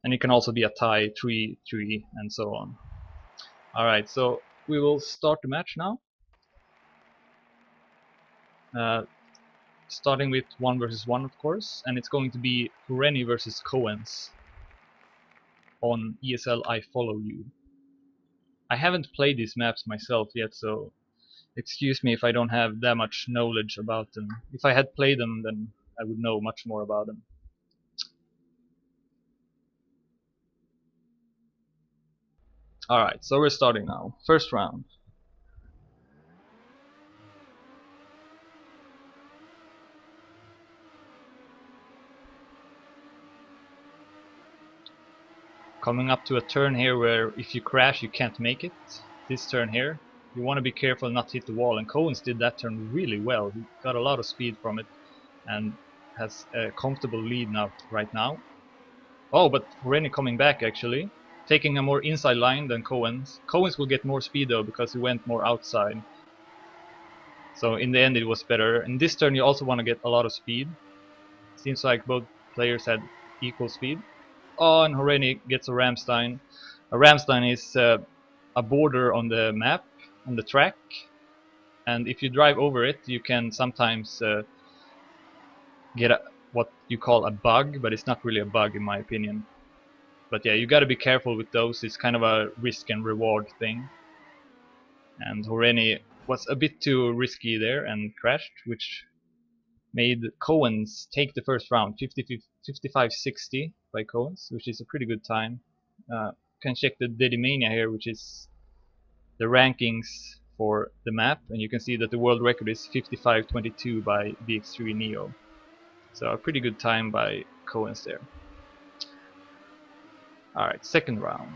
And it can also be a tie, 3-3, and so on. Alright, so we will start the match now. Starting with 1 versus 1, of course, and it's going to be Rennie versus Coens on ESL I Follow You. I haven't played these maps myself yet, so excuse me if I don't have that much knowledge about them. If I had played them, then I would know much more about them. Alright, so we're starting now. First round. Coming up to a turn here where if you crash you can't make it. This turn here, you want to be careful not to hit the wall, and Coens did that turn really well. He got a lot of speed from it and has a comfortable lead now, right now. Oh, but Rennie coming back actually, taking a more inside line than Coens. Coens will get more speed though because he went more outside. So in the end it was better. In this turn you also want to get a lot of speed. Seems like both players had equal speed. Oh, and Horeni gets a Ramstein. A Ramstein is a border on the map, on the track, and if you drive over it you can sometimes get what you call a bug, but it's not really a bug in my opinion. But yeah, you gotta be careful with those. It's kind of a risk and reward thing. And Horeni was a bit too risky there and crashed, which made Coens take the first round, 55-60 by Coens, which is a pretty good time. Can check the Dedimania here, which is the rankings for the map, and you can see that the world record is 55-22 by VX3 Neo. So a pretty good time by Coens there. Alright, second round.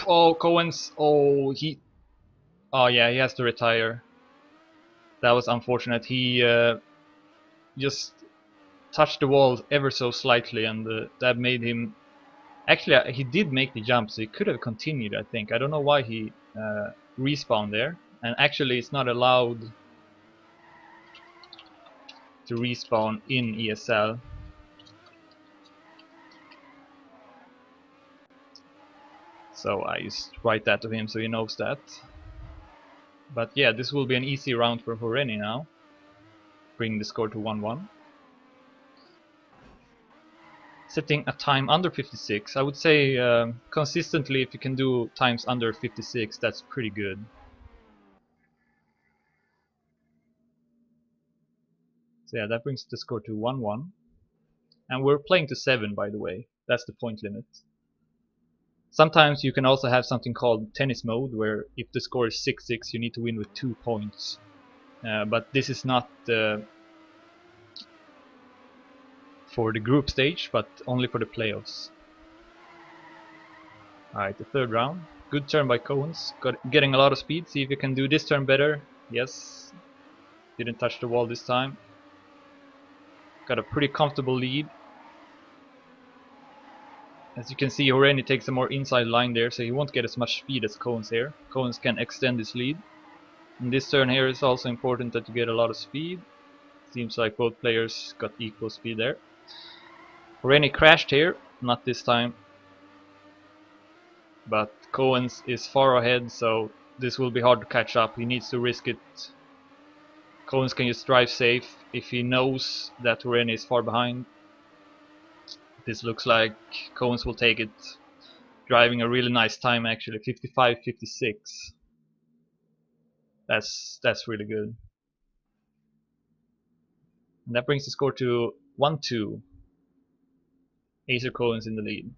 Oh, Coens, oh yeah, he has to retire. That was unfortunate. He just touched the wall ever so slightly, and that made him... Actually, he did make the jump, so he could have continued, I think. I don't know why he respawned there. And actually, it's not allowed to respawn in ESL. So I just write that to him so he knows that. But yeah, this will be an easy round for Horeni now. Bring the score to 1-1. Setting a time under 56. I would say consistently if you can do times under 56, that's pretty good. So yeah, that brings the score to 1-1. And we're playing to 7, by the way. That's the point limit. Sometimes you can also have something called tennis mode, where if the score is 6-6 you need to win with 2 points. But this is not for the group stage, but only for the playoffs. Alright, the third round. Good turn by Coens, getting a lot of speed. See if you can do this turn better. Yes, didn't touch the wall this time. Got a pretty comfortable lead. As you can see, Horeni takes a more inside line there, so he won't get as much speed as Coens here. Coens can extend his lead. In this turn here it's also important that you get a lot of speed. Seems like both players got equal speed there. Horeni crashed here, not this time. But Coens is far ahead, so this will be hard to catch up. He needs to risk it. Coens can just drive safe if he knows that Horeni is far behind. This looks like Coens will take it. Driving a really nice time actually, 55-56. That's really good. And that brings the score to 1-2. Acer Coens in the lead.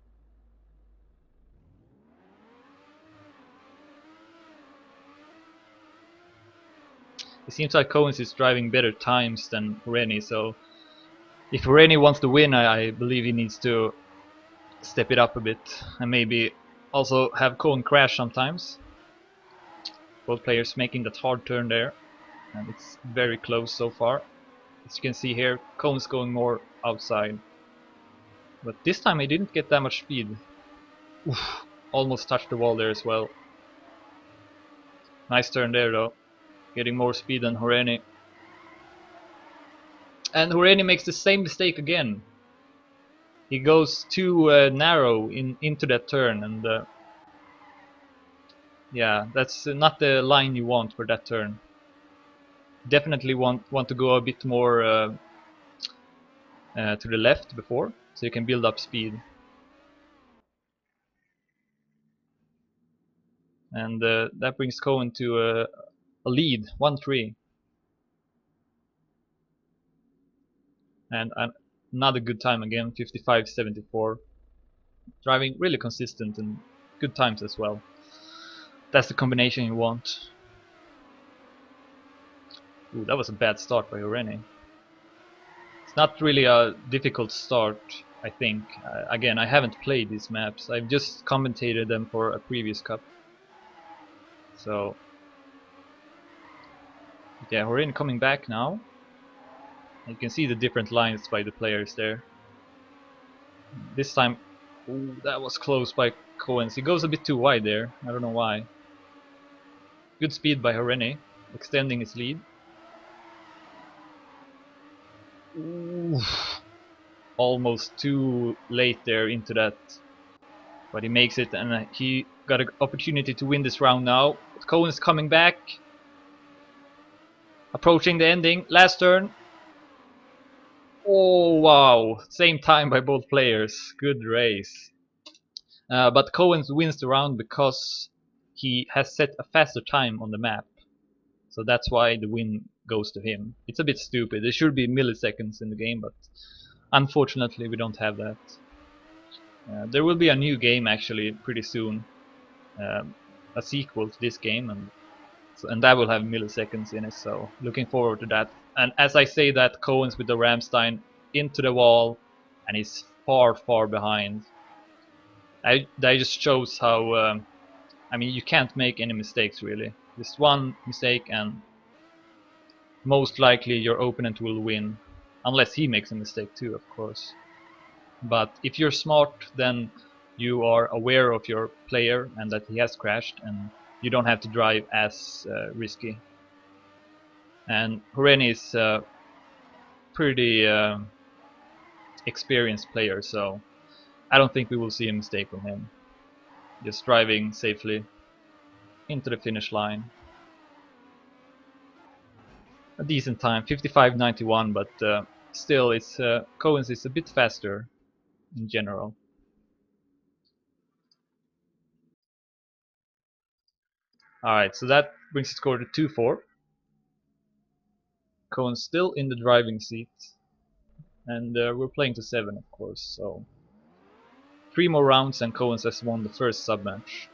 It seems like Coens is driving better times than Horeni, so if Horeni wants to win, I believe he needs to step it up a bit and maybe also have Coen crash sometimes. Both players making that hard turn there, and it's very close so far. As you can see here, Coen's going more outside. But this time he didn't get that much speed. Oof, almost touched the wall there as well. Nice turn there though, getting more speed than Horeni. And Horeni makes the same mistake again. He goes too narrow into that turn, and yeah, that's not the line you want for that turn. Definitely want to go a bit more to the left before, so you can build up speed. And that brings Cohen to a lead, 1-3. And another good time again, 55.74. Driving really consistent and good times as well. That's the combination you want. Ooh, that was a bad start by Horeni. It's not really a difficult start, I think. Again, I haven't played these maps. I've just commentated them for a previous cup. So, yeah, Horeni coming back now. You can see the different lines by the players there. This time, ooh, that was close by Coens. He goes a bit too wide there. I don't know why. Good speed by Horeni, extending his lead. Ooh, almost too late there into that. But he makes it, and he got an opportunity to win this round now. Cohen's coming back. Approaching the ending. Last turn. Oh, wow. Same time by both players. Good race. But Cohen wins the round because he has set a faster time on the map. So that's why the win goes to him. It's a bit stupid. There should be milliseconds in the game, but unfortunately we don't have that. There will be a new game actually pretty soon. A sequel to this game, and that will have milliseconds in it, so looking forward to that. And as I say that, Cohen's with the Ramstein into the wall, and he's far behind. That just shows how I mean, you can't make any mistakes really. Just one mistake and most likely your opponent will win, unless he makes a mistake too, of course. But if you're smart, then you are aware of your player and that he has crashed, and you don't have to drive as risky. And Horeni is a pretty experienced player, so I don't think we will see a mistake from him. Just driving safely into the finish line. A decent time, 55.91, but still, it's Cohen's is a bit faster in general. Alright, so that brings the score to 2-4. Cohen's still in the driving seat, and we're playing to 7, of course, so 3 more rounds and Cohen's has won the first sub-match.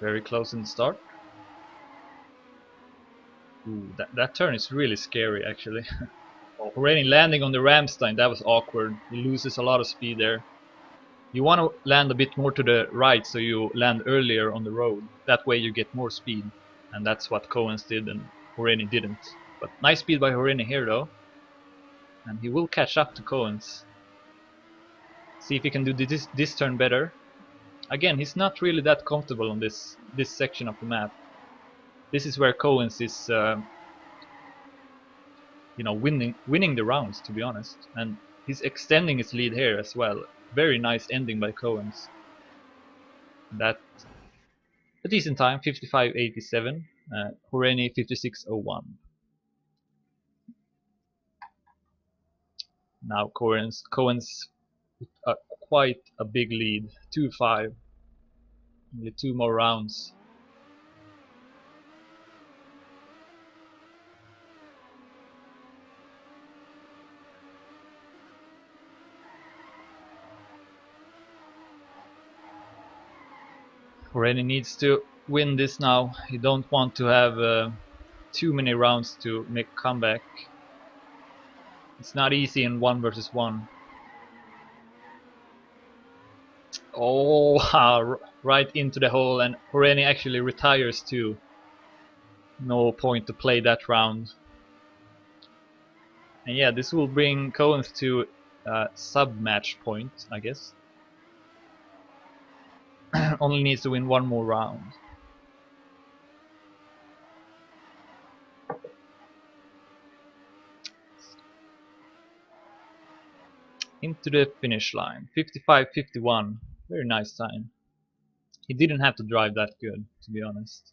Very close in the start. Ooh, that turn is really scary actually. Already landing on the Ramstein, that was awkward. He loses a lot of speed there. You want to land a bit more to the right so you land earlier on the road. That way you get more speed. And that's what Cohen's did and Horeni didn't. But nice speed by Horeni here though. And he will catch up to Cohen's. See if he can do this turn better. Again, he's not really that comfortable on this section of the map. This is where Cohen's is you know, winning the rounds, to be honest. And he's extending his lead here as well. Very nice ending by Cohen's. That a decent time, 55.87. Horeni 56.01. Now Cohen's quite a big lead, 2-5. Only 2 more rounds. Horeni needs to win this now. He don't want to have too many rounds to make a comeback. It's not easy in 1 versus 1. Oh, right into the hole, and Horeni actually retires too. No point to play that round. And yeah, this will bring Cohen's to sub-match point, I guess. only needs to win one more round. Into the finish line. 55-51. Very nice time. He didn't have to drive that good, to be honest.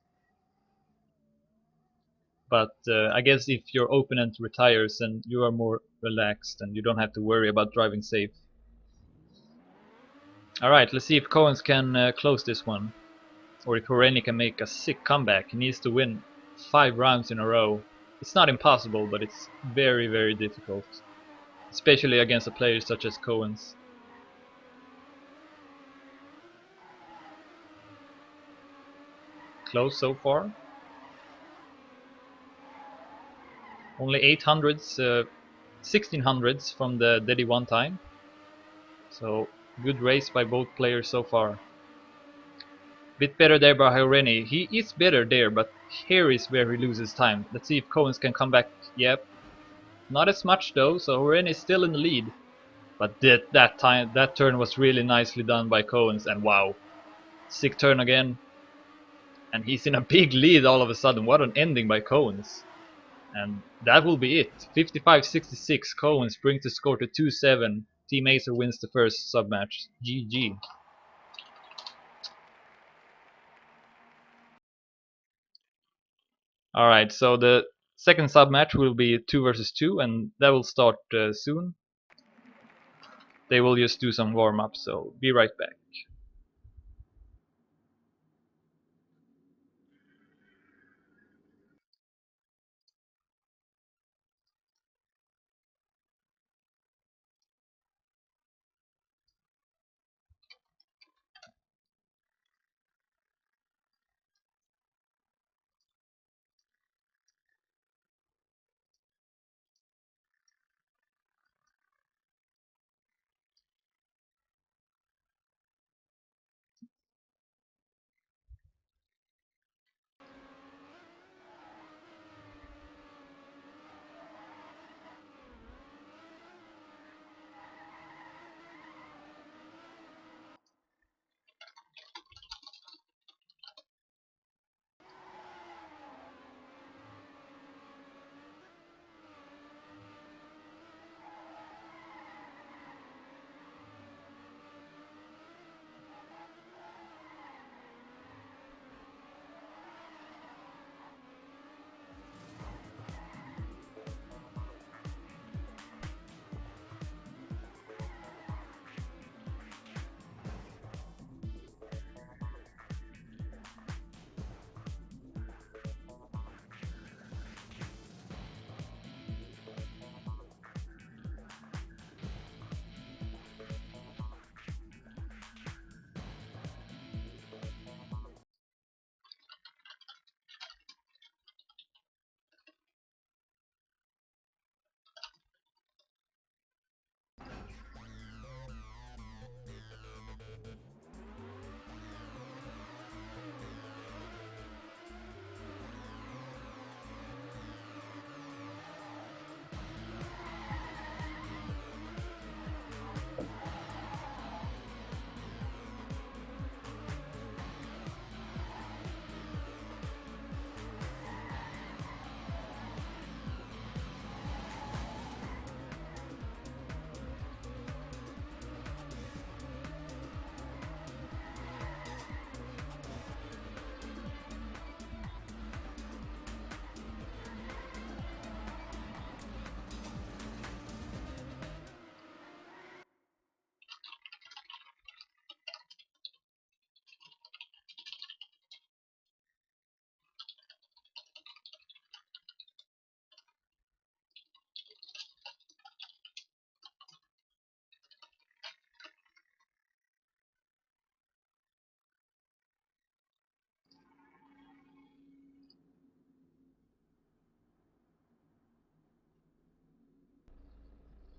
But I guess if your opponent retires and you are more relaxed and you don't have to worry about driving safe. Alright, let's see if Coens can close this one. Or if Horeni can make a sick comeback. He needs to win 5 rounds in a row. It's not impossible, but it's very, very difficult. Especially against a player such as Coens. Close so far. Only 800s, 1600s from the Daddy one time. So good race by both players so far. Bit better there by Horeni. He is better there, but here is where he loses time. Let's see if Coens can come back. Yep. Not as much though, so Horeni is still in the lead. But that turn was really nicely done by Coens, and wow. Sick turn again. And he's in a big lead all of a sudden. What an ending by Coens. And that will be it. 55-66. Coens brings the score to 2-7. Team Acer wins the first sub-match. GG. Alright, so the second sub-match will be 2 versus 2, and that will start soon. They will just do some warm-up, so be right back.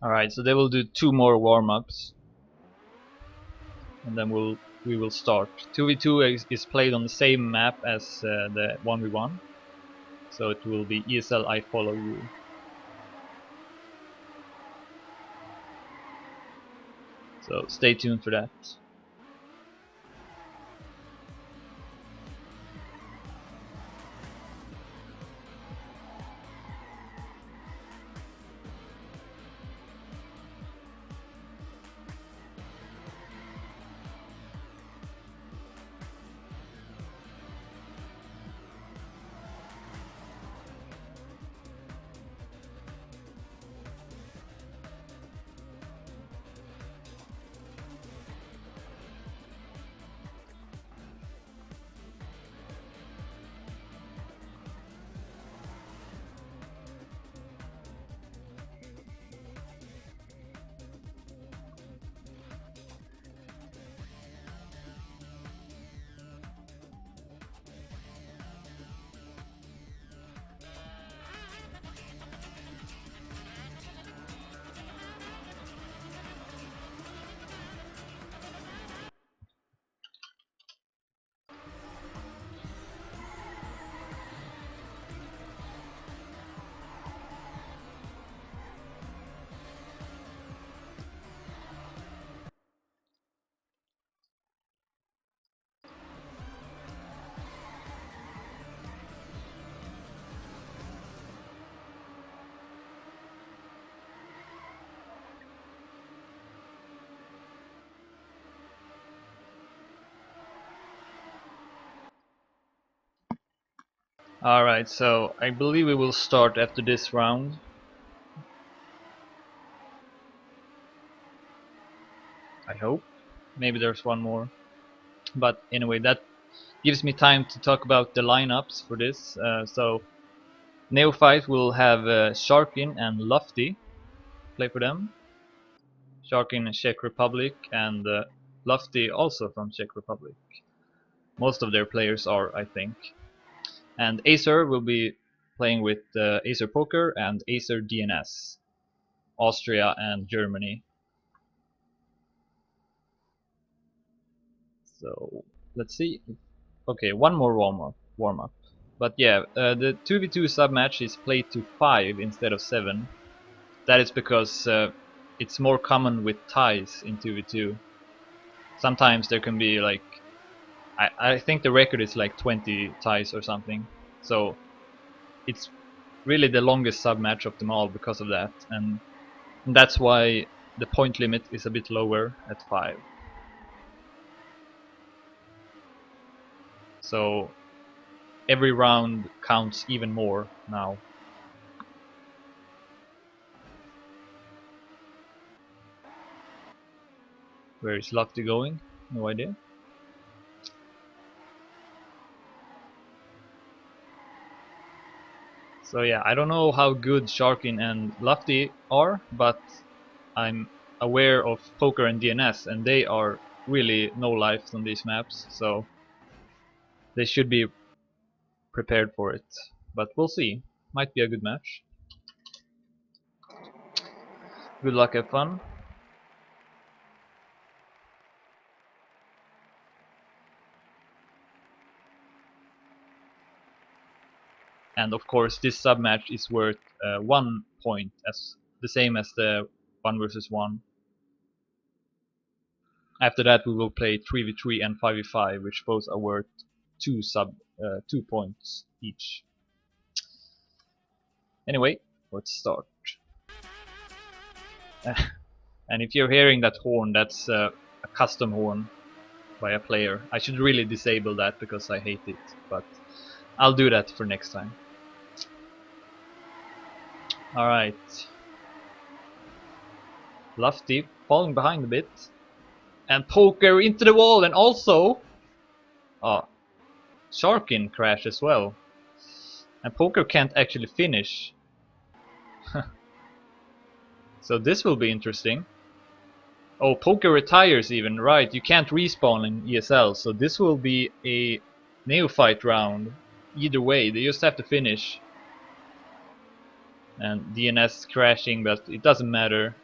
Alright, so they will do 2 more warm-ups. And then we will start. 2v2 is played on the same map as the 1v1. So it will be ESL I Follow You. So stay tuned for that. Alright, so I believe we will start after this round. I hope. Maybe there's one more. But anyway, that gives me time to talk about the lineups for this. So nEophyte will have Sharkin and Lofty play for them. Sharkin Czech Republic and Lofty also from Czech Republic. Most of their players are, I think. And Acer will be playing with Acer Poker and Acer DNS, Austria and Germany. So let's see. Okay, one more warm up. But yeah, the 2v2 sub-match is played to 5 instead of 7. That is because it's more common with ties in 2v2. Sometimes there can be like, I think the record is like 20 ties or something. So it's really the longest sub-match of them all because of that. And that's why the point limit is a bit lower at 5. So every round counts even more now. Where is Lofty going? No idea. So yeah, I don't know how good Sharkin and Lofty are, but I'm aware of Poker and DNS, and they are really no life on these maps, so they should be prepared for it. But we'll see. Might be a good match. Good luck, have fun. And of course, this sub-match is worth 1 point, as the same as the 1 versus 1. After that, we will play 3v3 and 5v5, which both are worth 2 points each. Anyway, let's start. And if you're hearing that horn, that's a custom horn by a player. I should really disable that because I hate it, but I'll do that for next time. Alright. Lofty falling behind a bit. And Poker into the wall, and also Sharkin crash as well. And Poker can't actually finish. So this will be interesting. Oh, Poker retires even, right, you can't respawn in ESL, so this will be a nEophyte round. Either way, they just have to finish. And DNS crashing, but it doesn't matter.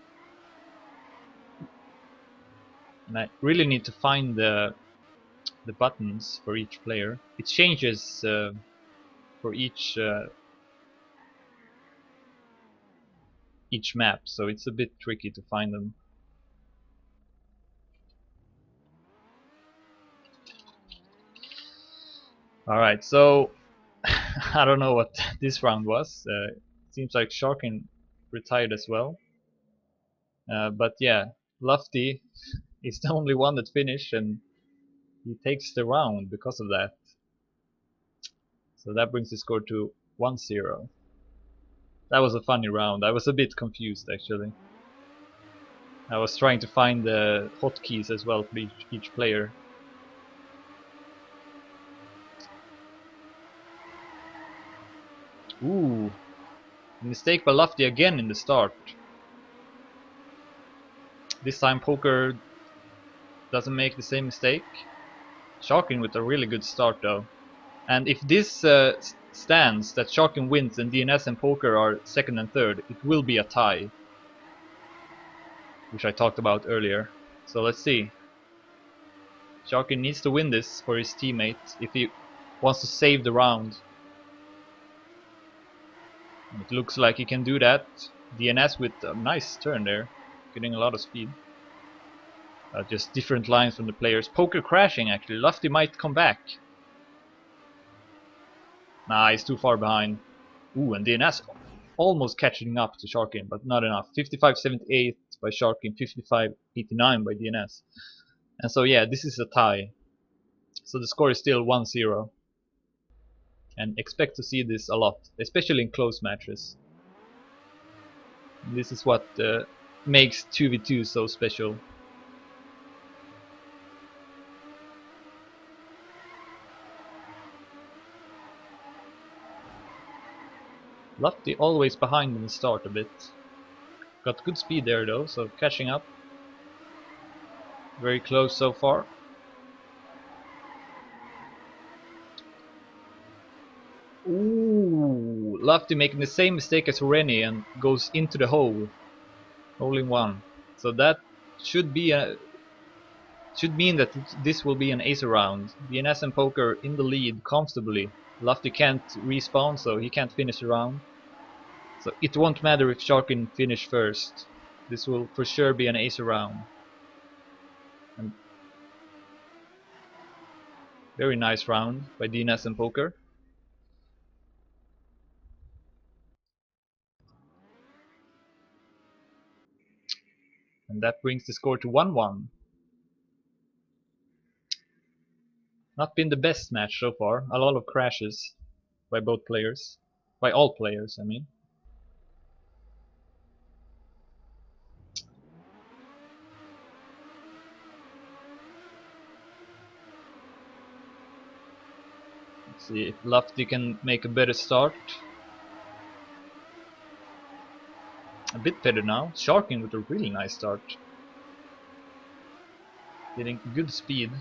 And I really need to find the buttons for each player. It changes for each map, so it's a bit tricky to find them. Alright, so I don't know what this round was. Seems like Sharkin retired as well. But yeah, Lofty is the only one that finished, and he takes the round because of that. So that brings the score to 1-0. That was a funny round. I was a bit confused actually. I was trying to find the hotkeys as well for each player. Ooh, mistake by Lofty again in the start. This time Poker doesn't make the same mistake. Sharkin with a really good start though. And if this stands, that Sharkin wins and DNS and Poker are second and third, it will be a tie. Which I talked about earlier. So let's see. Sharkin needs to win this for his teammate if he wants to save the round. And it looks like he can do that. DNS with a nice turn there, getting a lot of speed. Just different lines from the players. Poker crashing actually. Lofty might come back. Nah, he's too far behind. Ooh, and DNS almost catching up to Sharkin, but not enough. 55-78 by Sharkin, 55-89 by DNS. And so yeah, this is a tie. So the score is still 1-0. and expect to see this a lot, especially in close matches. This is what makes 2v2 so special. Lofty always behind in the start a bit. Got good speed there though, so catching up. Very close so far. Ooh, Lofty making the same mistake as Rennie and goes into the hole. Hole in one. So that should be should mean that this will be an Acer round. DNS and Poker in the lead comfortably. Lofty can't respawn, so he can't finish the round. So it won't matter if Sharkin finish first. This will for sure be an Acer round. And very nice round by DNS and Poker. And that brings the score to 1-1. Not been the best match so far. A lot of crashes by both players. By all players, I mean. Let's see if Lofty can make a better start. A bit better now. Sharkin with a really nice start. Getting good speed.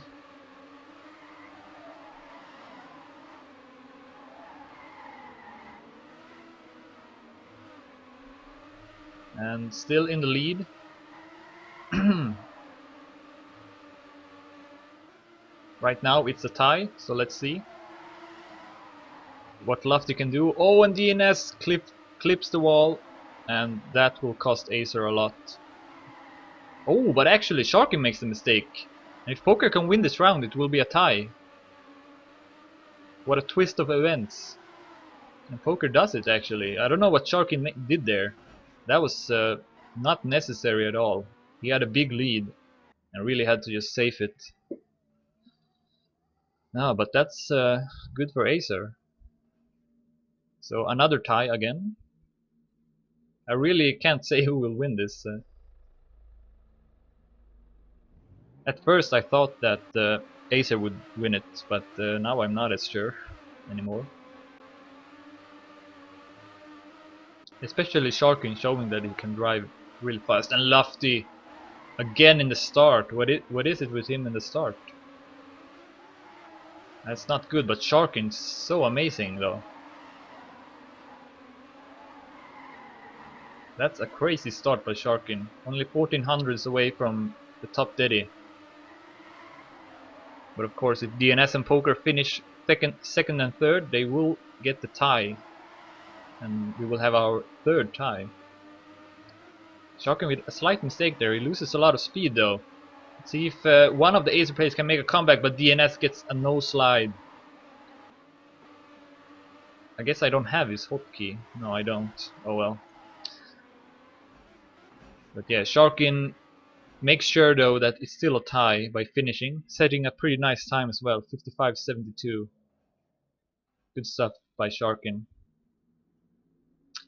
And still in the lead. Right now it's a tie, so let's see what Lofty can do. Oh, and DNS clips the wall, and that will cost Acer a lot. Oh, but actually Sharkin makes the mistake. And if Poker can win this round, it will be a tie. What a twist of events. And Poker does it actually. I don't know what Sharkin did there. That was not necessary at all. He had a big lead and really had to just save it. No, but that's good for Acer. So another tie again. I really can't say who will win this. At first I thought that Acer would win it, but now I'm not as sure anymore. Especially Sharkin showing that he can drive real fast. And Lofty again in the start. What is it with him in the start? That's not good, but Sharkin's so amazing though. That's a crazy start by Sharkin. Only 1400s away from the top Deddy. But of course if DNS and Poker finish second and third, they will get the tie. And we will have our third tie. Sharkin with a slight mistake there. He loses a lot of speed though. Let's see if one of the Acer players can make a comeback, but DNS gets a no slide. I guess I don't have his hotkey. No, I don't. Oh well. But yeah, Sharkin makes sure though that it's still a tie by finishing, setting a pretty nice time as well, 55.72. Good stuff by Sharkin.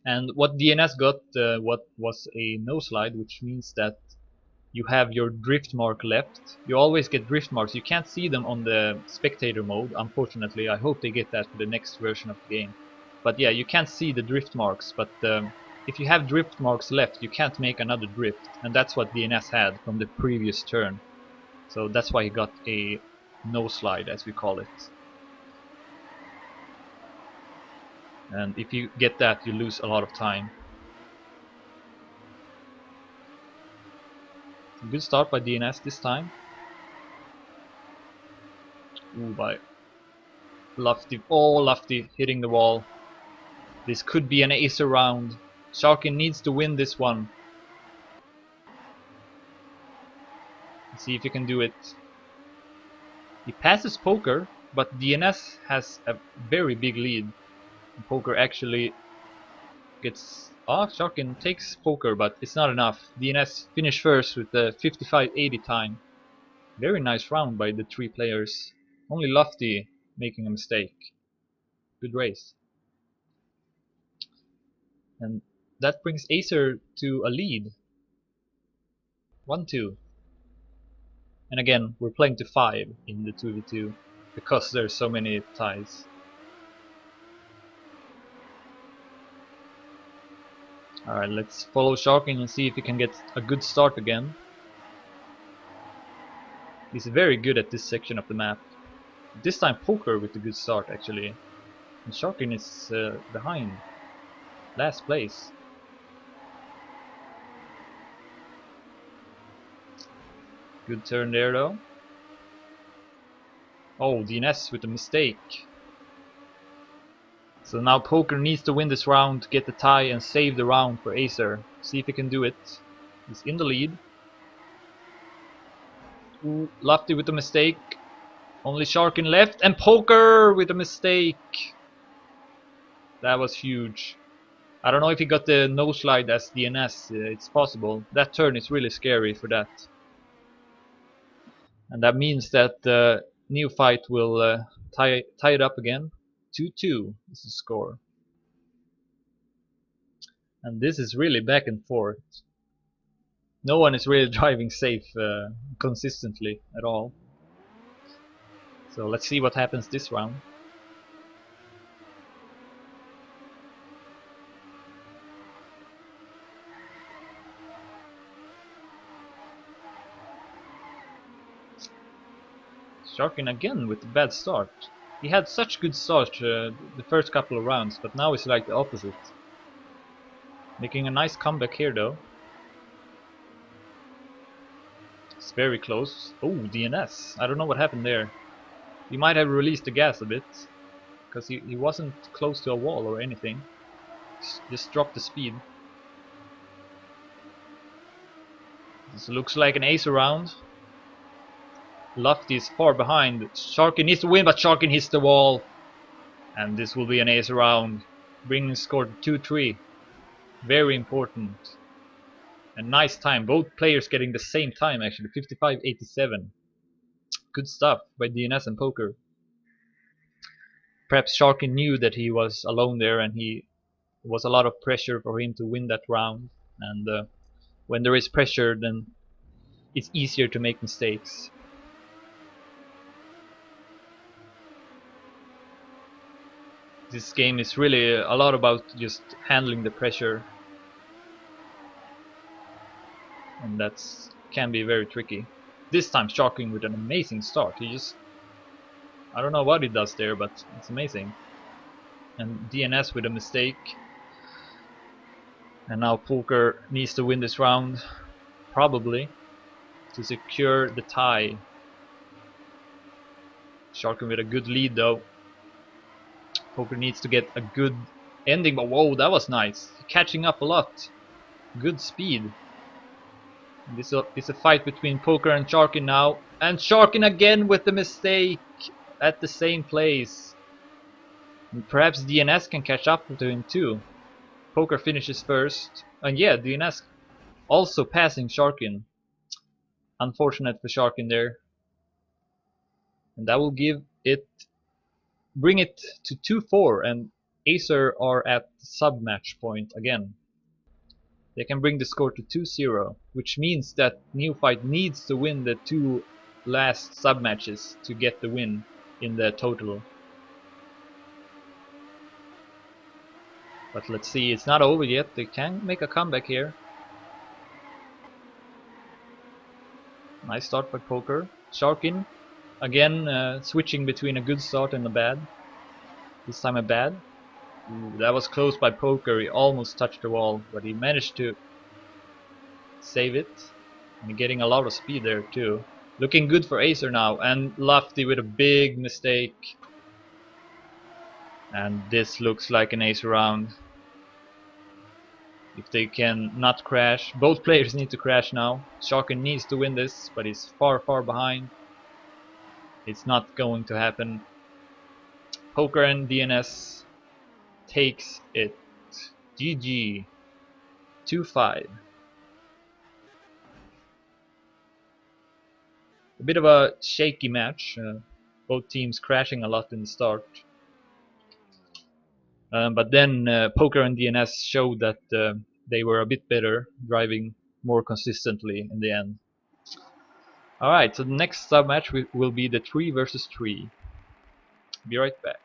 And what DNS got what was a no slide, which means that you have your drift mark left. You always get drift marks. You can't see them on the spectator mode, unfortunately. I hope they get that for the next version of the game. But yeah, you can't see the drift marks, but if you have drift marks left, you can't make another drift, and that's what DNS had from the previous turn. So that's why he got a no slide, as we call it. And if you get that, you lose a lot of time. Good start by DNS this time. Ooh, by Lofty. Oh, Lofty hitting the wall. This could be an Acer round. Sharkin needs to win this one. Let's see if he can do it. He passes Poker, but DNS has a very big lead. Poker actually gets... Oh, Sharkin takes Poker, but it's not enough. DNS finished first with the 55.80 time. Very nice round by the three players. Only Lofty making a mistake. Good race. And that brings Acer to a lead. 1-2. And again, we're playing to 5 in the 2v2 because there's so many ties. Alright, let's follow Sharkin and see if he can get a good start again. He's very good at this section of the map. This time Poker with a good start actually. And Sharkin is behind. Last place. Good turn there though. Oh, DNS with a mistake. So now Poker needs to win this round to get the tie and save the round for Acer. See if he can do it. He's in the lead. Ooh, Lofty with a mistake. Only Sharkin left and Poker with a mistake. That was huge. I don't know if he got the no slide as DNS. It's possible. That turn is really scary for that. And that means that nEophyte will tie it up again. 2-2 is the score. And this is really back and forth. No one is really driving safe consistently at all. So let's see what happens this round. Sharkin again with a bad start. He had such good start the first couple of rounds, but now it's like the opposite. Making a nice comeback here though. It's very close. Oh, DNS. I don't know what happened there. He might have released the gas a bit, because he wasn't close to a wall or anything. Just dropped the speed. This looks like an ace round. Lofty is far behind. Sharkin needs to win, but Sharkin hits the wall. And this will be an ace round, bringing the score to 2-3. Very important. A nice time. Both players getting the same time actually. 55.87. Good stuff by DNS and Poker. Perhaps Sharkin knew that he was alone there and there was a lot of pressure for him to win that round. And when there is pressure, then it's easier to make mistakes. This game is really a lot about just handling the pressure, and that can be very tricky. This time Sharkin with an amazing start. I don't know what he does there, but it's amazing. And DNS with a mistake. And now Poker needs to win this round, probably, to secure the tie. Sharkin with a good lead though. Poker needs to get a good ending, but whoa, that was nice. Catching up a lot. Good speed. This is a fight between Poker and Sharkin now. And Sharkin again with the mistake at the same place. And perhaps DNS can catch up to him too. Poker finishes first. And yeah, DNS also passing Sharkin. Unfortunate for Sharkin there. And that will bring it to 2-4, and Acer are at sub-match point again. They can bring the score to 2-0, which means that nEophyte needs to win the 2 last sub-matches to get the win in the total. But let's see, it's not over yet. They can make a comeback here. Nice start by Poker. Sharkin again switching between a good start and a bad. This time a bad. Ooh, that was close by Poker. He almost touched the wall, but he managed to save it. And getting a lot of speed there too. Looking good for Acer now. And Lofty with a big mistake. And this looks like an ace round. If they can not crash. Both players need to crash now. Sharkin needs to win this, but he's far behind. It's not going to happen. Poker and DNS takes it. GG. 2-5. A bit of a shaky match. Both teams crashing a lot in the start. But then Poker and DNS showed that they were a bit better, driving more consistently in the end. Alright, so the next sub match will be the 3 versus 3. Be right back.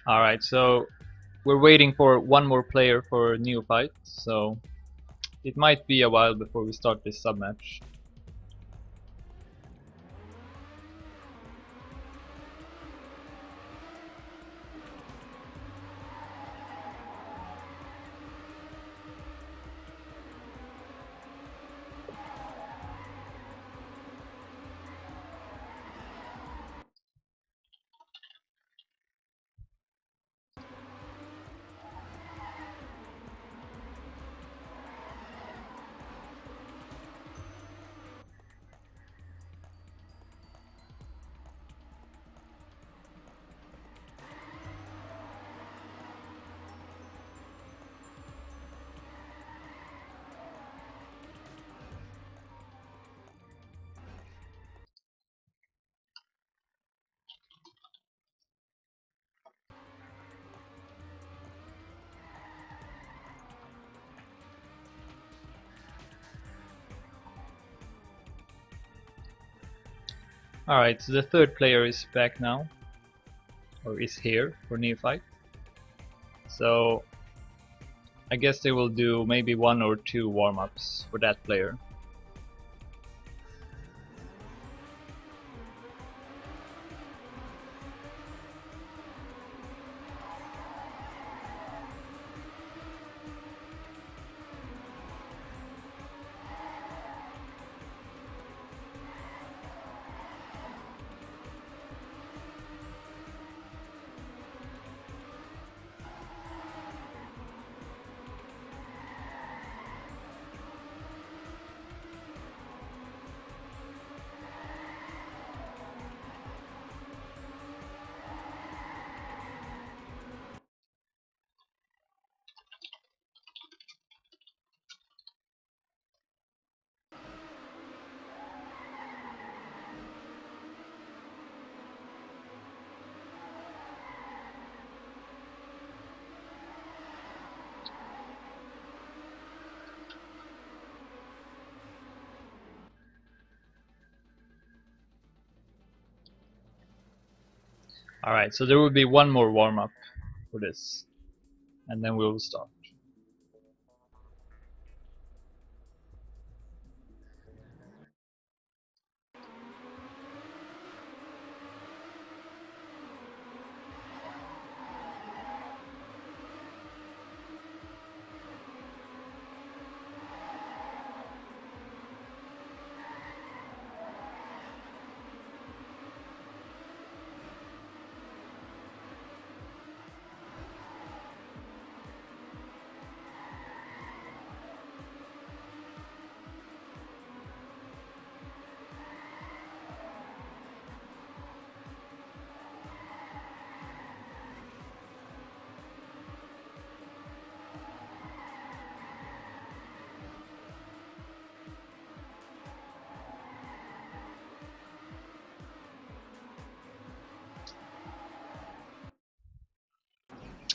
Alright, so we're waiting for one more player for nEophyte, so it might be a while before we start this sub match. Alright, so the third player is back now, or is here for nEophyte. So I guess they will do maybe 1 or 2 warm-ups for that player. Alright, so there will be one more warm-up for this, and then we will start.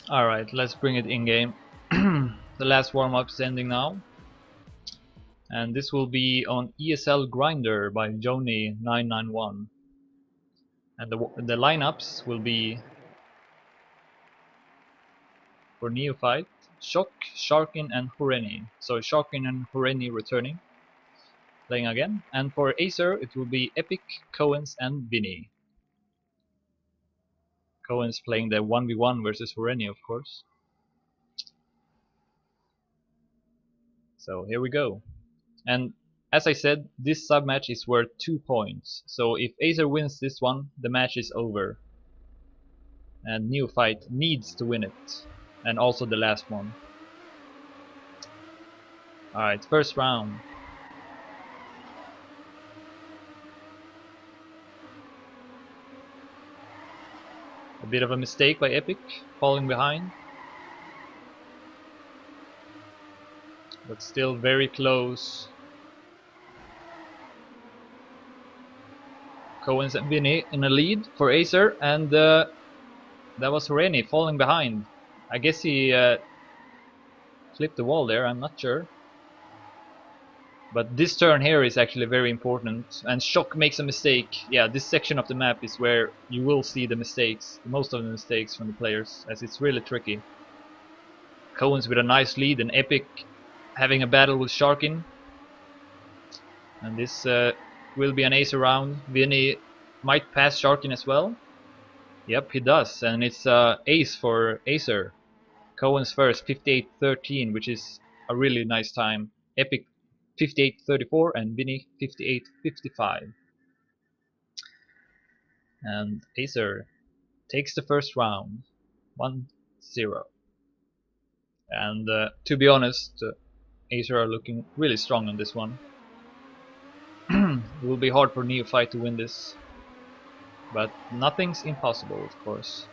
Alright, let's bring it in-game. The last warm-up is ending now. And this will be on ESL Grinder by Joni991. And the lineups will be for nEophyte, Shock, Sharkin and Hureni. So Sharkin and Hureni returning, playing again. And for Acer it will be Epic, Coens and Vinny. Coens playing the 1v1 versus Hureni, of course. So here we go. And as I said, this sub-match is worth 2 points. So if Acer wins this one, the match is over. And nEophyte needs to win it. And also the last one. Alright, first round. A bit of a mistake by Epic, falling behind. But still very close. Coens and Vinny in a lead for Acer, and that was Hureni falling behind. I guess he flipped the wall there, I'm not sure. But this turn here is actually very important, and Shock makes a mistake. Yeah, this section of the map is where you will see the mistakes, most of the mistakes from the players, as it's really tricky. Coens with a nice lead, and Epic having a battle with Sharkin. And this will be an Acer round. Vinny might pass Sharkin as well. Yep, he does, and it's ace for Acer. Coens first, 58-13, which is a really nice time. Epic 58-34 and Vinny 58-55. And Acer takes the first round, 1-0. And to be honest, Acer are looking really strong on this one. It will be hard for nEophyte to win this, but nothing's impossible, of course.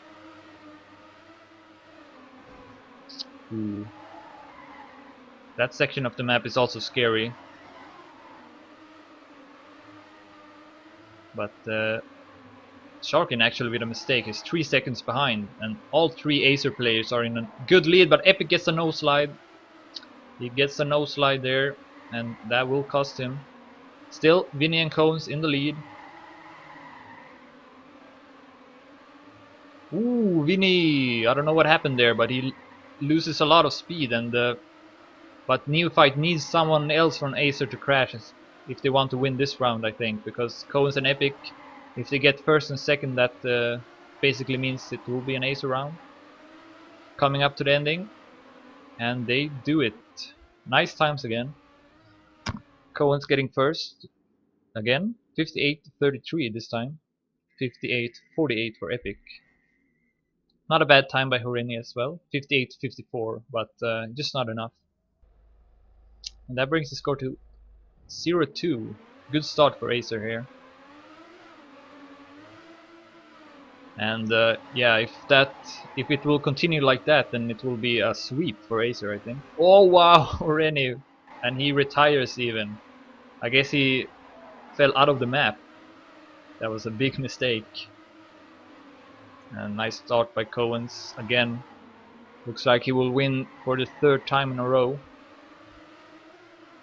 Ooh. That section of the map is also scary. But Sharkin actually with a mistake is 3 seconds behind, and all 3 Acer players are in a good lead, but Epic gets a no slide. He gets a no slide there, and that will cost him. Still, Vinny and Coens in the lead. Ooh, Vinny! I don't know what happened there, but he loses a lot of speed, and but nEophyte needs someone else from Acer to crash if they want to win this round, I think, because Coens and Epic, if they get first and second, that basically means it will be an Acer round. Coming up to the ending, and they do it. Nice times again. Coens getting first again, 58-33 this time, 58-48 for Epic. Not a bad time by Hureni as well, 58-54, but just not enough. And that brings the score to 0-2. Good start for Acer here. And yeah, if it will continue like that, then it will be a sweep for Acer, I think. Oh wow, Hureni, and he retires even. I guess he fell out of the map. That was a big mistake. And nice start by Coens again. Looks like he will win for the 3rd time in a row.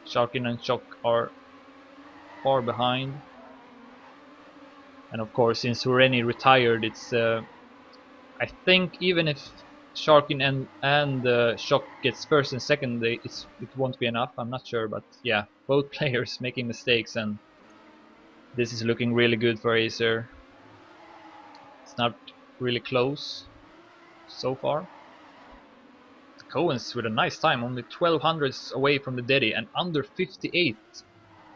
Sharkin and Shock are far behind. And of course, since Hureni retired, it's I think even if Sharkin and Shock gets first and second, it won't be enough. I'm not sure, but yeah, both players making mistakes, and this is looking really good for Acer. It's not really close so far. Cohen's with a nice time, only 1200s away from the Deddy and under 58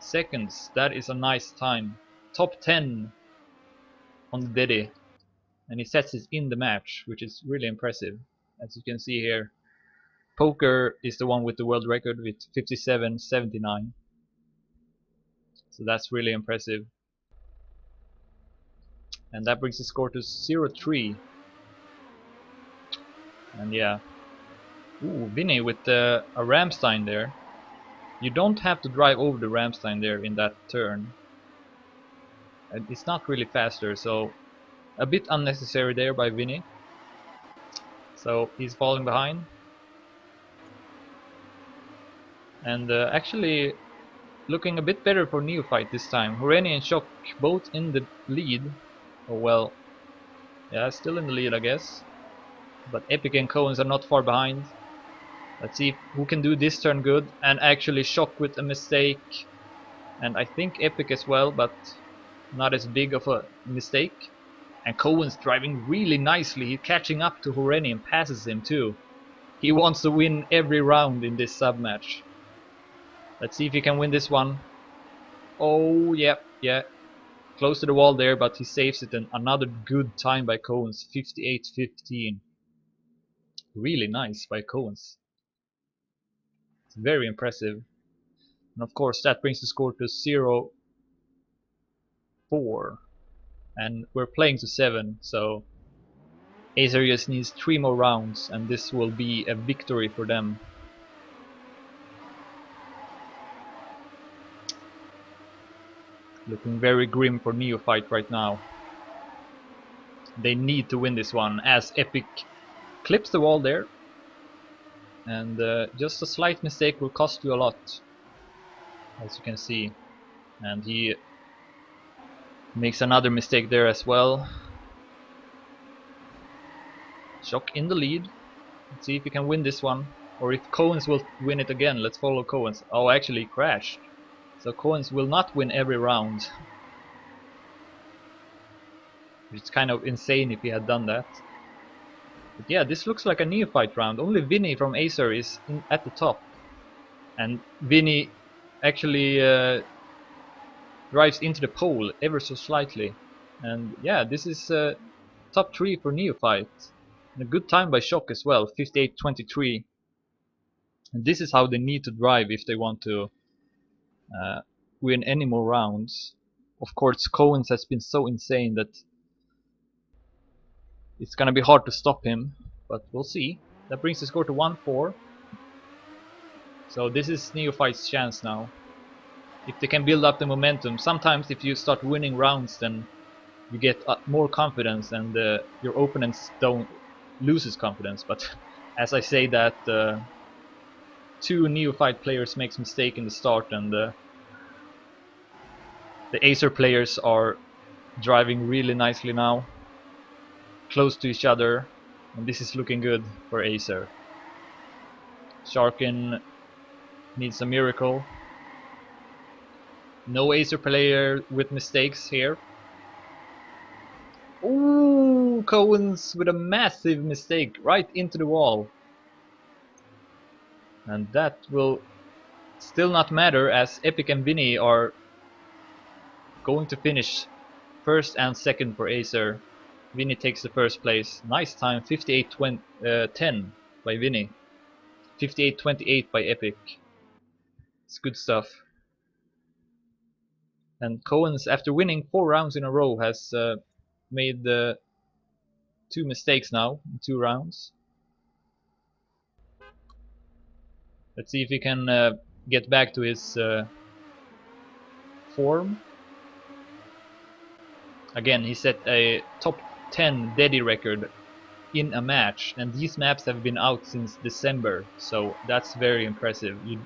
seconds. That is a nice time. Top 10 on the Deddy, and he sets it in the match, which is really impressive. As you can see here, Poker is the one with the world record with 57.79. So that's really impressive. And that brings the score to 0-3. And yeah. Ooh, Vinny with a Ramstein there. You don't have to drive over the Ramstein there in that turn. And it's not really faster, so a bit unnecessary there by Vinny. So he's falling behind. And actually looking a bit better for nEophyte this time. Horeni and Shock both in the lead. Oh well, yeah, still in the lead I guess. But Epic and Coens are not far behind. Let's see who can do this turn good, and actually Shock with a mistake. And I think Epic as well, but not as big of a mistake. And Cohen's driving really nicely. He's catching up to Horeni and passes him too. He wants to win every round in this sub match. Let's see if he can win this one. Oh, yeah. Close to the wall there, but he saves it, and another good time by Coens. 58.15. Really nice by Coens. It's very impressive. And of course that brings the score to 0-4. And we're playing to 7, so Acer just needs 3 more rounds and this will be a victory for them. Looking very grim for nEophyte right now. They need to win this one as Epic clips the wall there. And just a slight mistake will cost you a lot, as you can see. And he makes another mistake there as well. Shock in the lead. Let's see if he can win this one, or if Coens will win it again. Let's follow Coens. Oh, actually he crashed. So Coens will not win every round. It's kind of insane if he had done that. But yeah, this looks like a nEophyte round. Only Vinny from Acer is at the top. And Vinny actually drives into the pole ever so slightly. And yeah, this is top 3 for nEophyte. And a good time by Shock as well, 58.23. And this is how they need to drive if they want to win any more rounds. Of course, Coens has been so insane that it's gonna be hard to stop him, but we'll see. That brings the score to 1-4. So this is nEophyte's chance now. If they can build up the momentum. Sometimes if you start winning rounds, then you get more confidence, and your opponents don't loses confidence. But as I say that, 2 nEophyte players makes mistake in the start, and the Acer players are driving really nicely now, close to each other, and this is looking good for Acer. Sharkin needs a miracle. No Acer player with mistakes here. Ooh, Coens with a massive mistake right into the wall. And that will still not matter, as Epic and Vinny are going to finish first and second for Acer. Vinny takes the first place. Nice time, 58.10 by Vinny. 58.28 by Epic. It's good stuff. And Coens, after winning 4 rounds in a row, has made 2 mistakes now in 2 rounds. Let's see if he can get back to his form. Again, he set a top 10 Deddy record in a match, and these maps have been out since December, so that's very impressive. You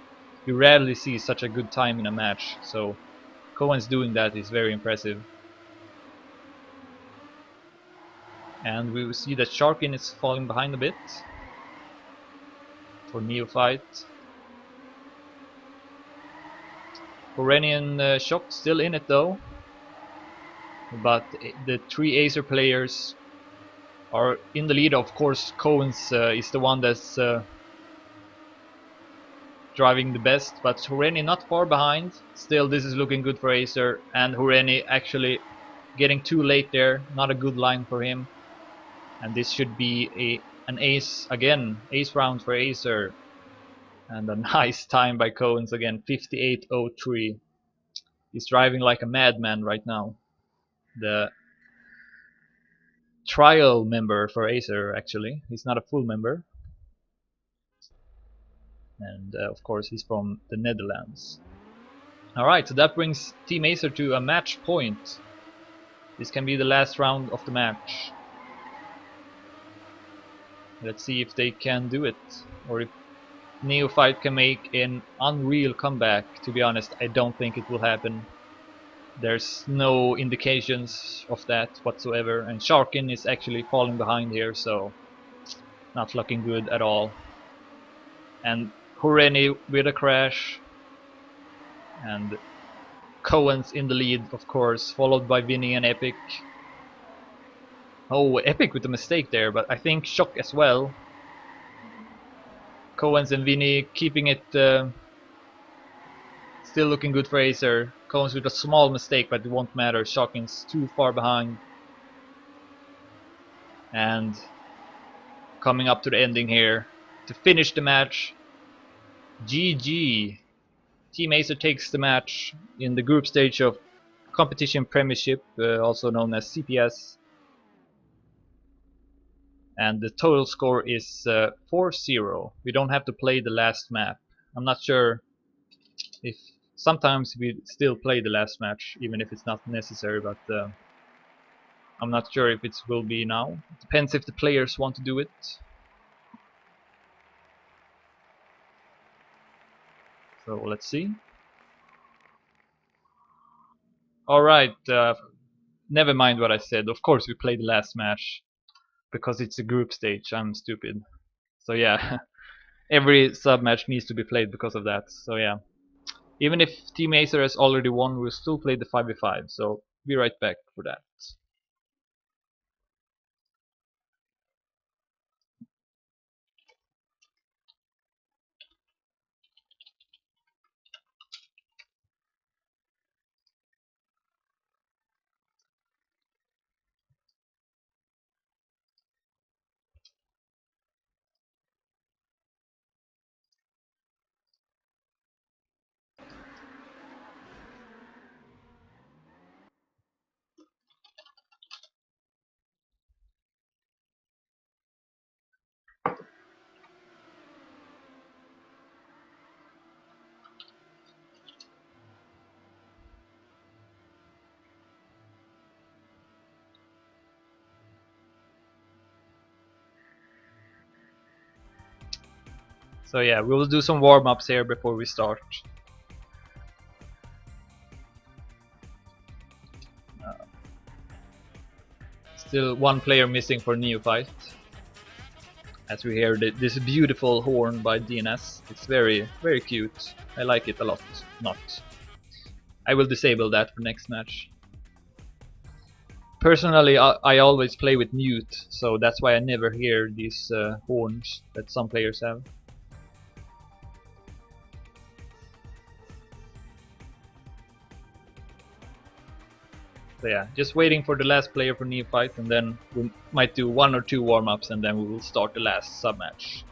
rarely see such a good time in a match, so Cohen's doing that is very impressive. And we will see that nEophyte is falling behind a bit for nEophyte. Corenian Shock still in it though, but the three Acer players are in the lead. Of course, Cohen's is the one that's driving the best, but Horeni not far behind. Still, this is looking good for Acer, and Horeni actually getting too late there. Not a good line for him, and this should be an ace again, ace round for Acer, and a nice time by Cohen's again, 58.03. He's driving like a madman right now. The trial member for Acer, actually, he's not a full member, and of course he's from the Netherlands. Alright, so that brings Team Acer to a match point. This can be the last round of the match. Let's see if they can do it, or if nEophyte can make an unreal comeback. To be honest, I don't think it will happen. There's no indications of that whatsoever, and nEophyte is actually falling behind here, so not looking good at all. And Horeni with a crash, and Cohen's in the lead, of course, followed by Vinny and Epic. Oh, Epic with a mistake there, but I think Shock as well. Cohen's and Vinny keeping it still looking good for Acer. Cohen's with a small mistake, but it won't matter. Shocking's too far behind. And coming up to the ending here to finish the match. GG. Team Acer takes the match in the group stage of Competition Premiership, also known as CPS. And the total score is 4-0. We don't have to play the last map. I'm not sure if sometimes we still play the last match even if it's not necessary, but I'm not sure if it will be now. It depends if the players want to do it. So let's see. Alright, never mind what I said. Of course we play the last match because it's a group stage. I'm stupid. So yeah, every sub match needs to be played because of that. So yeah, even if Team Acer has already won, we'll still play the 5v5. So be right back for that. So yeah, we will do some warm-ups here before we start. Still one player missing for nEophyte. As we hear this beautiful horn by DNS. It's very, very cute. I like it a lot. Not. I will disable that for next match. Personally, I always play with mute, so that's why I never hear these horns that some players have. So yeah, just waiting for the last player for nEophyte, and then we might do 1 or 2 warm-ups, and then we will start the last sub-match.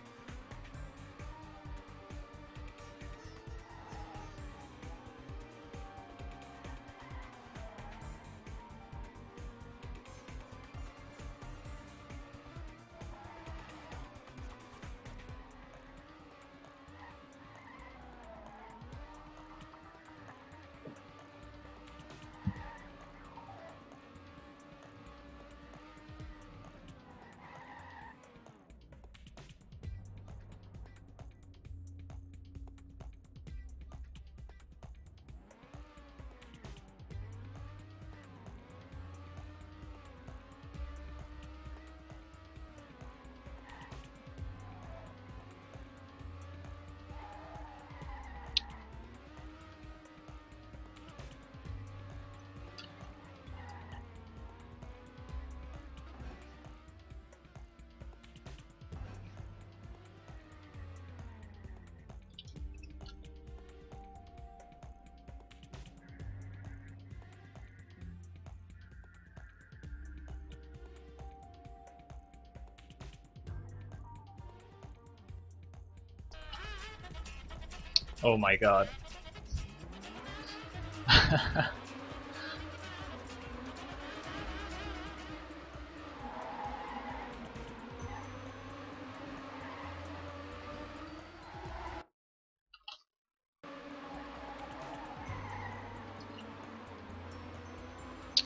Oh my god.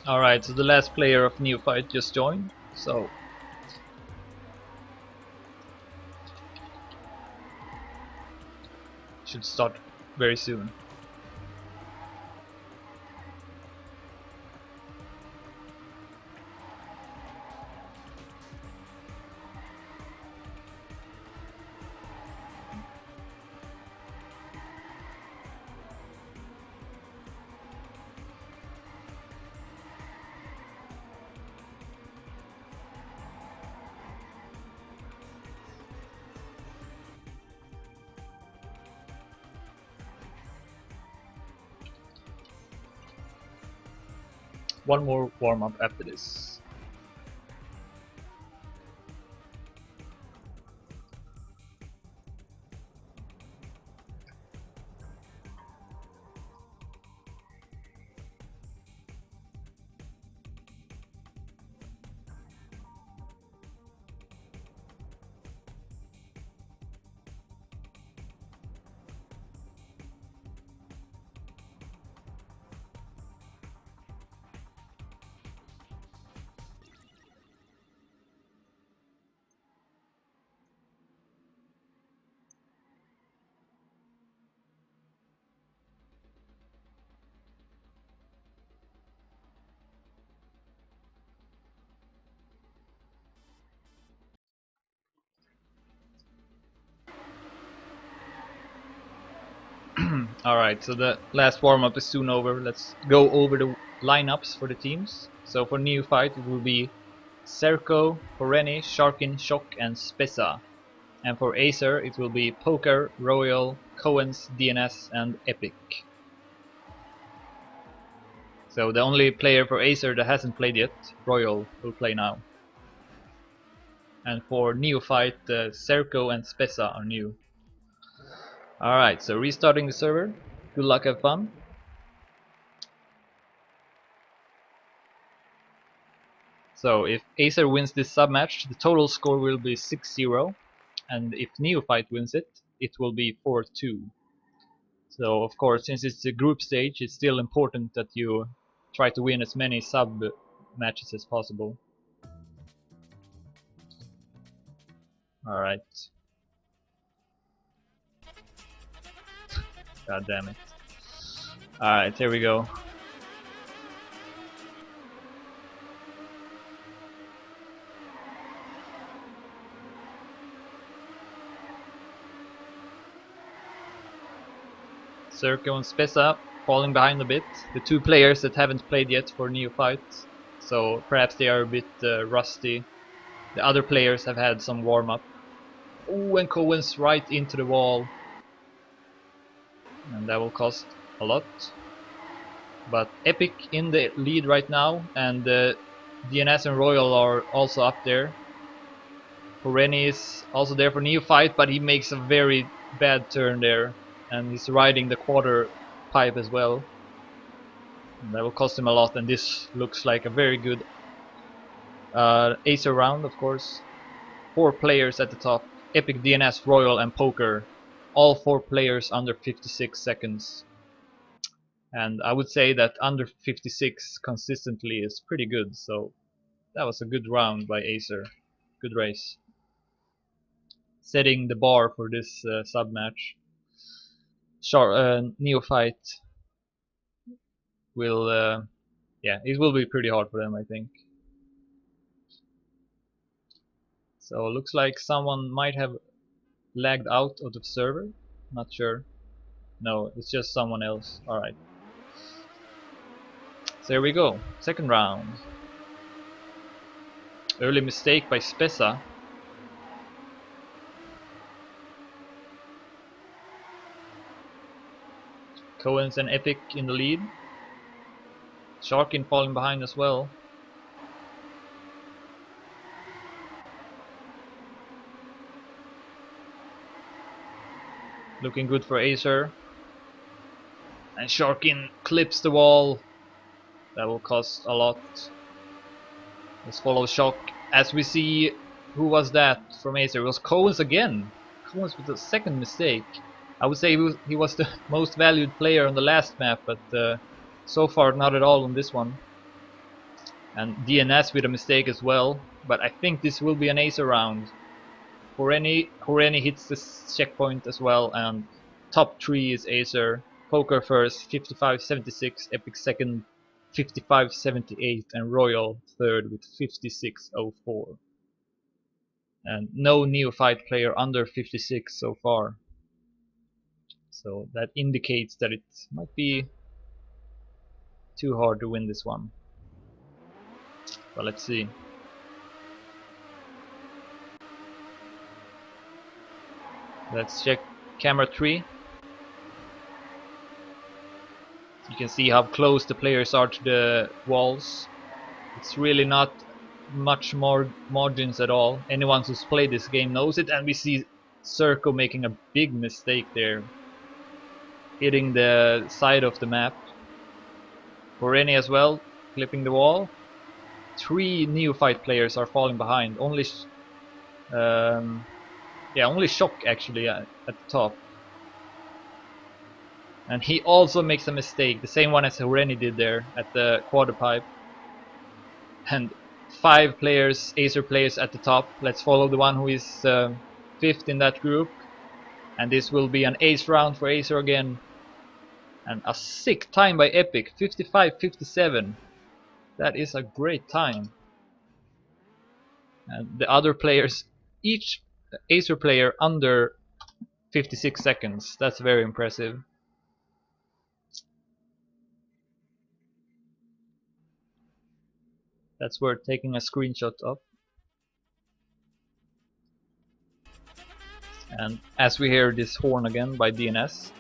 Alright, so the last player of nEophyte just joined, so should start very soon. One more warm-up after this. Alright, so the last warm-up is soon over. Let's go over the lineups for the teams. So for nEophyte it will be Serco, Horeni, Sharkin, Shock and Spessa. And for Acer it will be Poker, Royal, Cohen's, DNS and Epic. So the only player for Acer that hasn't played yet, Royal, will play now. And for nEophyte, Serco and Spessa are new. Alright, so restarting the server. Good luck, have fun. So if Acer wins this sub-match, the total score will be 6-0. And if nEophyte wins it, it will be 4-2. So of course, since it's a group stage, it's still important that you try to win as many sub-matches as possible. Alright. God damn it. Alright, here we go. Serco and Spessa falling behind a bit. The two players that haven't played yet for nEophyte, so perhaps they are a bit rusty. The other players have had some warm-up. Ooh, and Cohen's right into the wall. And that will cost a lot. But Epic in the lead right now, and DNS and Royal are also up there. Horeni is also there for nEophyte, but he makes a very bad turn there. And he's riding the quarter pipe as well. And that will cost him a lot, and this looks like a very good Acer round, of course. 4 players at the top, Epic, DNS, Royal and Poker. All 4 players under 56 seconds. And I would say that under 56 consistently is pretty good, so that was a good round by Acer. Good race. Setting the bar for this sub-match. nEophyte will, yeah, it will be pretty hard for them, I think. So looks like someone might have lagged out of the server. Not sure. No, it's just someone else. Alright. So here we go. Second round. Early mistake by Spessa. Cohen's and Epic in the lead. Sharkin falling behind as well. Looking good for Acer. And Sharkin clips the wall. That will cost a lot. Let's follow Shock. As we see, who was that from Acer? It was Coens again. Coens with the second mistake. I would say he was the most valued player on the last map, but so far not at all on this one. And DNS with a mistake as well. But I think this will be an Acer round. Horeni hits the checkpoint as well, and top 3 is Acer. Poker first, 55.76, Epic second, 55.78, and Royal third with 56.04. And no nEophyte player under 56 so far. So that indicates that it might be too hard to win this one. But let's see. Let's check camera 3. You can see how close the players are to the walls. It's really not much more margins at all. Anyone who's played this game knows it, and we see Circo making a big mistake there, hitting the side of the map. Horeni as well, clipping the wall. 3 nEophyte players are falling behind. Only Shock actually at the top. And he also makes a mistake, the same one as Horeni did there at the quarter pipe. And 5 players, Acer players at the top. Let's follow the one who is 5th in that group. And this will be an ace round for Acer again. And a sick time by Epic, 55.57. That is a great time. And the other players, each Acer player under 56 seconds. That's very impressive. That's worth taking a screenshot of. And as we hear this horn again by DNS.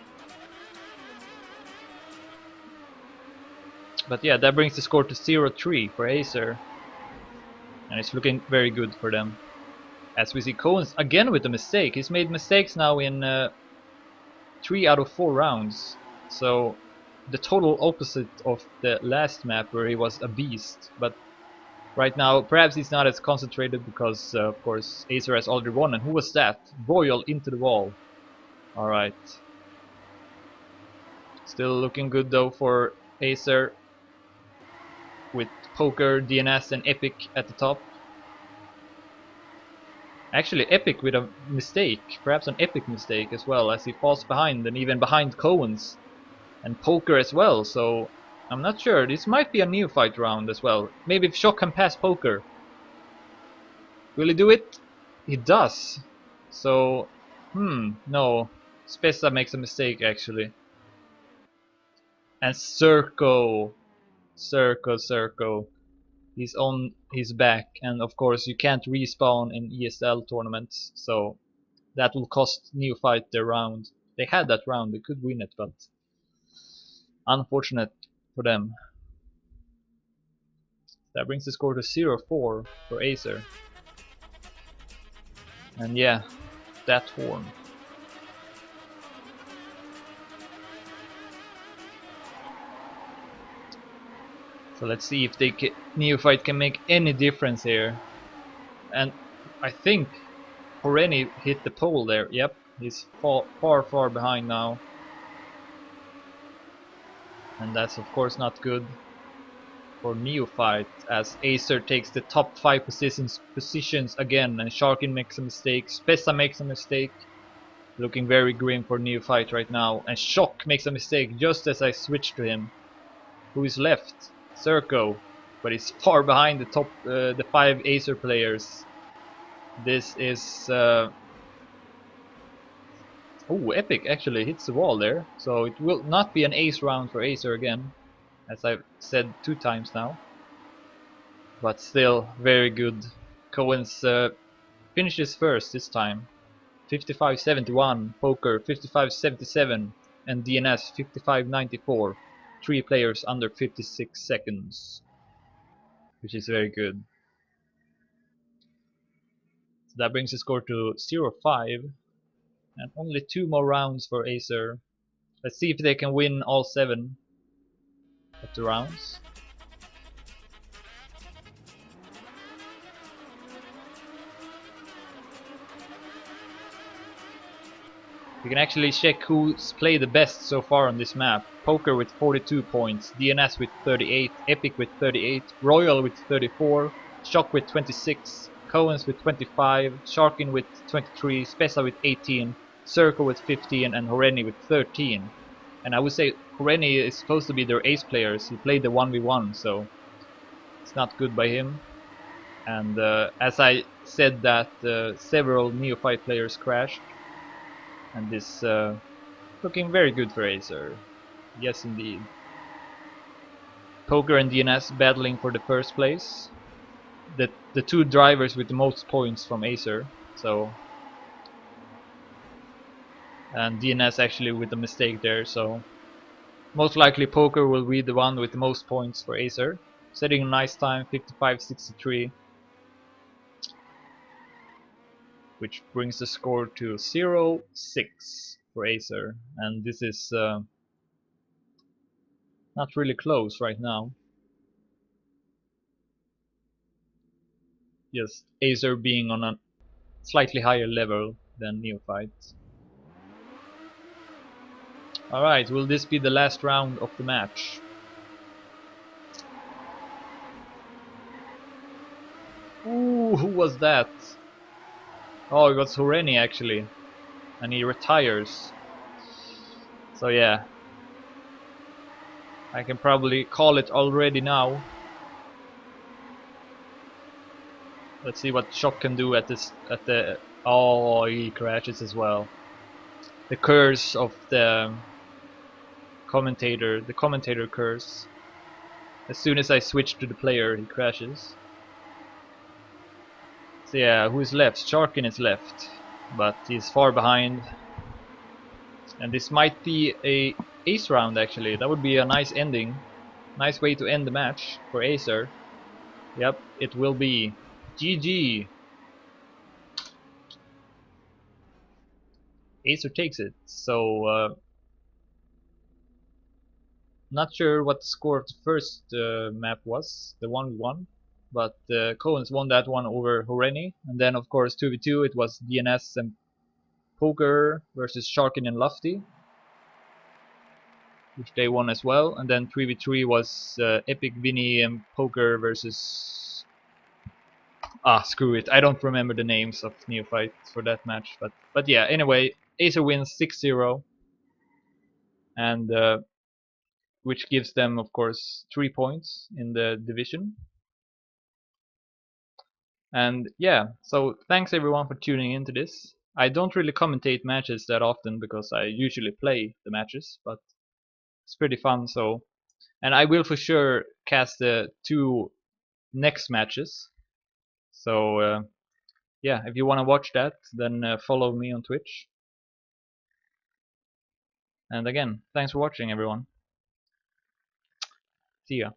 But yeah, that brings the score to 0-3 for Acer. And it's looking very good for them. As we see Coens again with a mistake. He's made mistakes now in 3 out of 4 rounds. So the total opposite of the last map where he was a beast. But right now perhaps he's not as concentrated because of course Acer has already won. And who was that? Royal into the wall. Alright. Still looking good though for Acer, with Poker, DNS and Epic at the top. Actually Epic with a mistake, perhaps an Epic mistake as well, as he falls behind and even behind Coens. And Poker as well, so I'm not sure. This might be a nEophyte round as well. Maybe if Shock can pass Poker. Will he do it? He does. So, no. Spessa makes a mistake actually. And Circo. He's on his back, and of course you can't respawn in ESL tournaments, so that will cost nEophyte their round. They had that round, they could win it, but unfortunate for them. That brings the score to 0-4 for Acer. And yeah, that horn. So let's see if nEophyte can make any difference here. And I think Horeni hit the pole there. Yep, he's far behind now. And that's of course not good for nEophyte, as Acer takes the top 5 positions again, and Sharkin makes a mistake, Spessa makes a mistake. Looking very grim for nEophyte right now, and Shock makes a mistake just as I switch to him. Who is left? Circo, but he's far behind the 5 Acer players. This is Epic actually hits the wall there, so it will not be an ace round for Acer again, as I've said 2 times now. But still very good. Coens finishes first this time. 55.71, Poker 55.77, and DNS 55.94. 3 players under 56 seconds, which is very good. So that brings the score to 0-5, and only 2 more rounds for Acer. Let's see if they can win all 7 of the rounds. You can actually check who's played the best so far on this map. Poker with 42 points, DNS with 38, Epic with 38, Royal with 34, Shock with 26, Coens with 25, Sharkin with 23, Spesa with 18, Circle with 15, and Horeni with 13. And I would say Horeni is supposed to be their ace players. He played the 1v1, so it's not good by him. And as I said that several nEophyte players crashed, and this looking very good for Acer. Yes, indeed. Poker and DNS battling for the first place. The 2 drivers with the most points from Acer. So, and DNS actually with a mistake there. So most likely Poker will be the one with the most points for Acer, setting a nice time, 55.63, which brings the score to 0-6 for Acer. And this is not really close right now. Just Acer being on a slightly higher level than nEophyte. Alright, will this be the last round of the match? Ooh, who was that? Oh, it was Horeni actually. And he retires. So yeah. I can probably call it already now. Let's see what Shock can do at the oh, he crashes as well. The curse of the commentator curse. As soon as I switch to the player, he crashes. So yeah, who is left? Sharkin is left, but he's far behind. And this might be a ace round actually. That would be a nice ending. Nice way to end the match for Acer. Yep, it will be. GG. Acer takes it. So not sure what the score of the first map was, the 1v1, but Coens won that one over Horeni. And then of course 2v2 it was DNS and Poker versus Sharkin and Lufty, which they won as well. And then 3v3 was Epic, Vinny and Poker versus screw it, I don't remember the names of nEophyte for that match, but yeah, anyway, Acer wins 6-0, and which gives them of course 3 points in the division. And yeah, so thanks everyone for tuning into this. I don't really commentate matches that often because I usually play the matches, but it's pretty fun. So, and I will for sure cast the 2 next matches. So yeah, if you want to watch that, then follow me on Twitch. And again, thanks for watching everyone. See ya.